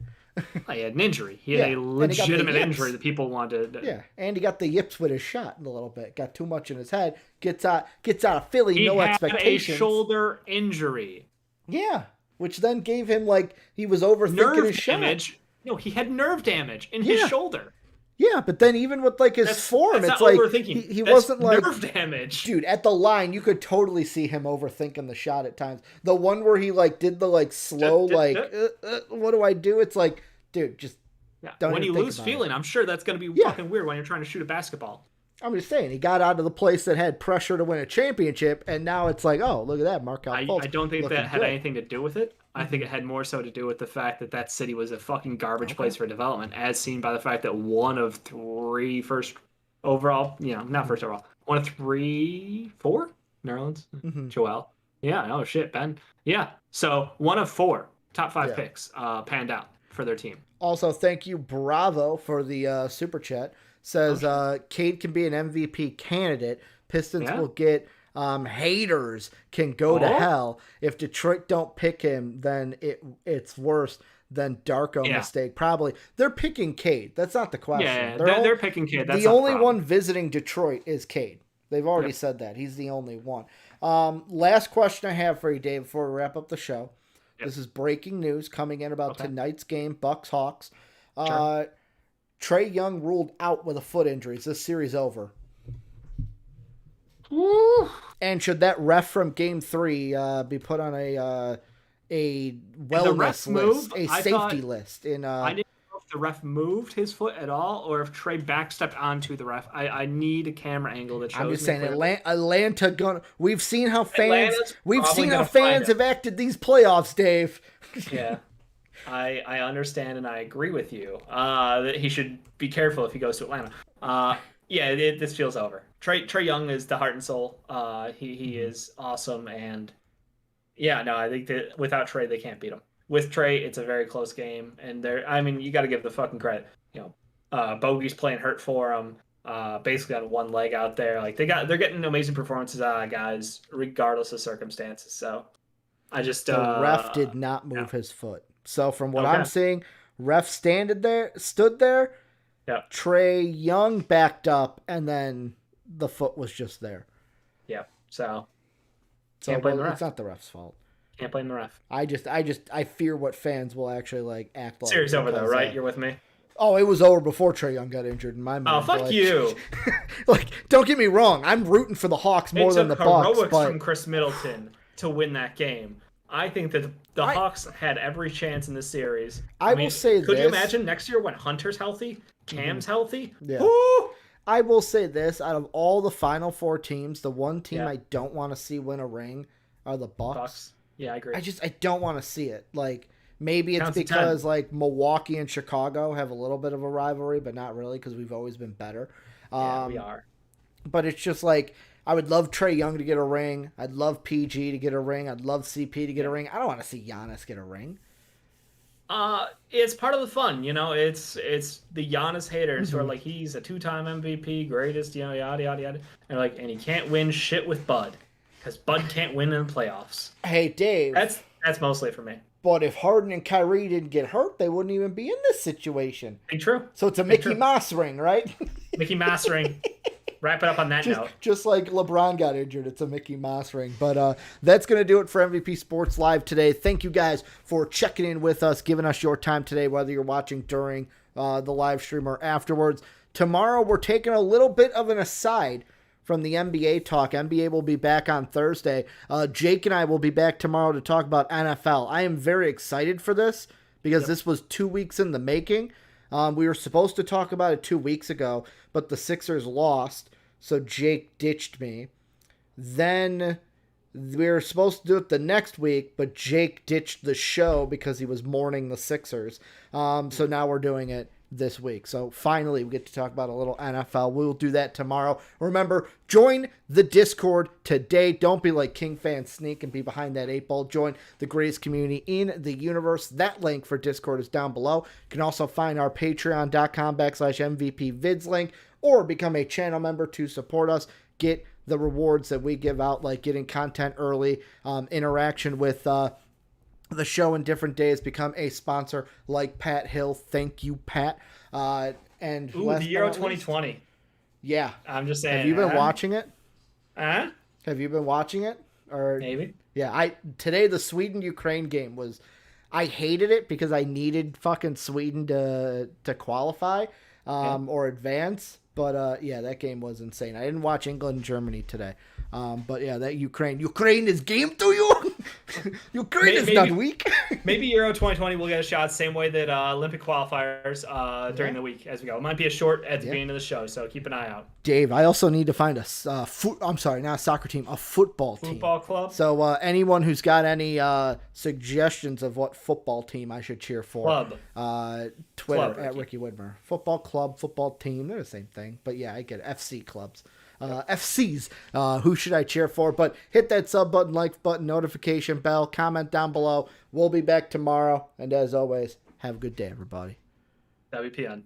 He had an injury. He had a legitimate injury that people wanted. Yeah, and he got the yips with his shot a little bit. Got too much in his head. Gets out of Philly, no expectations. He had a shoulder injury. Yeah, which then gave him he was overthinking his shot. No, he had nerve damage in his shoulder. Yeah, but then even with his form, it's he wasn't nerve damage. Dude, at the line, you could totally see him overthinking the shot at times. The one where he did the slow what do I do? It's dude, just don't. When you lose feeling, I'm sure that's going to be fucking weird when you're trying to shoot a basketball. I'm just saying, he got out of the place that had pressure to win a championship, and now it's oh, look at that, Markelle Fultz. I don't think that had anything to do with it. I think it had more so to do with the fact that city was a fucking garbage place for development, as seen by the fact that one of 3 first overall, not first overall, one of 4 Nerlens, Joel. Yeah, oh shit, Ben. Yeah, so one of 4 top 5 picks panned out for their team. Also, thank you, Bravo, for the super chat. Says Cade can be an MVP candidate. Pistons will get haters can go to hell. If Detroit don't pick him, then it's worse than Darko mistake. Probably they're picking Cade. That's not the question. Yeah, they're picking Cade. That's the only one visiting Detroit is Cade. They've already said that he's the only one. Last question I have for you, Dave, before we wrap up the show. This is breaking news coming in about tonight's game, Bucks Hawks. Sure. Trae Young ruled out with a foot injury. Is this series over? Ooh. And should that ref from Game 3 be put on a wellness list, a safety list? I didn't know if the ref moved his foot at all, or if Trae backstepped onto the ref. I need a camera angle that shows. I'm just saying, Atlanta gonna. We've seen how fans have acted these playoffs, Dave. Yeah. I understand and I agree with you that he should be careful if he goes to Atlanta. This feels over. Trae Young is the heart and soul. He is awesome, and I think that without Trae they can't beat him. With Trae, it's a very close game, and you got to give the fucking credit. Bogey's playing hurt for him, basically on one leg out there. They're getting amazing performances out of guys regardless of circumstances. So I just the ref did not move his foot. So from what I'm seeing, ref stood there. Yeah. Trae Young backed up, and then the foot was just there. Yeah. So can't blame the ref. It's not the ref's fault. Can't blame the ref. I fear what fans will actually act like. Series over though, right? You're with me. Oh, it was over before Trae Young got injured in my mind. Oh, fuck you! Don't get me wrong. I'm rooting for the Hawks more than the Bucks. Heroics from Chris Middleton to win that game. I think that the Hawks had every chance in this series. I will say could you imagine next year when Hunter's healthy, Cam's healthy? Yeah. Woo! I will say this: out of all the Final 4 teams, the one team I don't want to see win a ring are the Bucks. Yeah, I agree. I don't want to see it. Maybe it's because Milwaukee and Chicago have a little bit of a rivalry, but not really because we've always been better. We are. But it's just I would love Trae Young to get a ring. I'd love PG to get a ring. I'd love CP to get a ring. I don't want to see Giannis get a ring. It's part of the fun, It's the Giannis haters who are he's a 2-time MVP, greatest, yada yada yada. And he can't win shit with Bud because Bud can't win in the playoffs. Hey Dave, that's mostly for me. But if Harden and Kyrie didn't get hurt, they wouldn't even be in this situation. Be true. So it's a Mickey Mouse ring, right? Mickey Mouse ring. Wrap it up on that note. Just like LeBron got injured, it's a Mickey Mouse ring. But that's going to do it for MVP Sports Live today. Thank you guys for checking in with us, giving us your time today, whether you're watching during the live stream or afterwards. Tomorrow, we're taking a little bit of an aside from the NBA talk. NBA will be back on Thursday. Jake and I will be back tomorrow to talk about NFL. I am very excited for this because this was 2 weeks in the making. We were supposed to talk about it 2 weeks ago, but the Sixers lost, so Jake ditched me. Then we were supposed to do it the next week, but Jake ditched the show because he was mourning the Sixers. So now we're doing it this week. So finally, we get to talk about a little NFL. We'll do that tomorrow. Remember, join the Discord today. Don't be like King Fan Sneak and be behind that 8 ball. Join the greatest community in the universe. That link for Discord is down below. You can also find our patreon.com/MVP vids link or become a channel member to support us. Get the rewards that we give out, like getting content early, interaction with the show in different days, become a sponsor like Pat Hill. Thank you, Pat. And the Euro 2020. Yeah. I'm just saying. Have you been watching it? Have you been watching it? Or maybe. Yeah, today the Sweden-Ukraine game was, I hated it because I needed fucking Sweden to qualify or advance. But yeah, that game was insane. I didn't watch England and Germany today. But yeah, that Ukraine is game to you. Ukraine is not weak. Maybe Euro 2020 will get a shot same way that Olympic qualifiers during the week as we go. It might be a short at the beginning of the show, so keep an eye out. Dave, I also need to find I'm sorry, not a soccer team, a football team. Football club? So anyone who's got any suggestions of what football team I should cheer for. Club. Twitter club, at Ricky Widmer. Football club, football team, they're the same thing. But yeah, I get it. FC clubs. FCs, who should I cheer for? But hit that sub button, like button, notification bell, comment down below. We'll be back tomorrow. And as always, have a good day, everybody. WPN.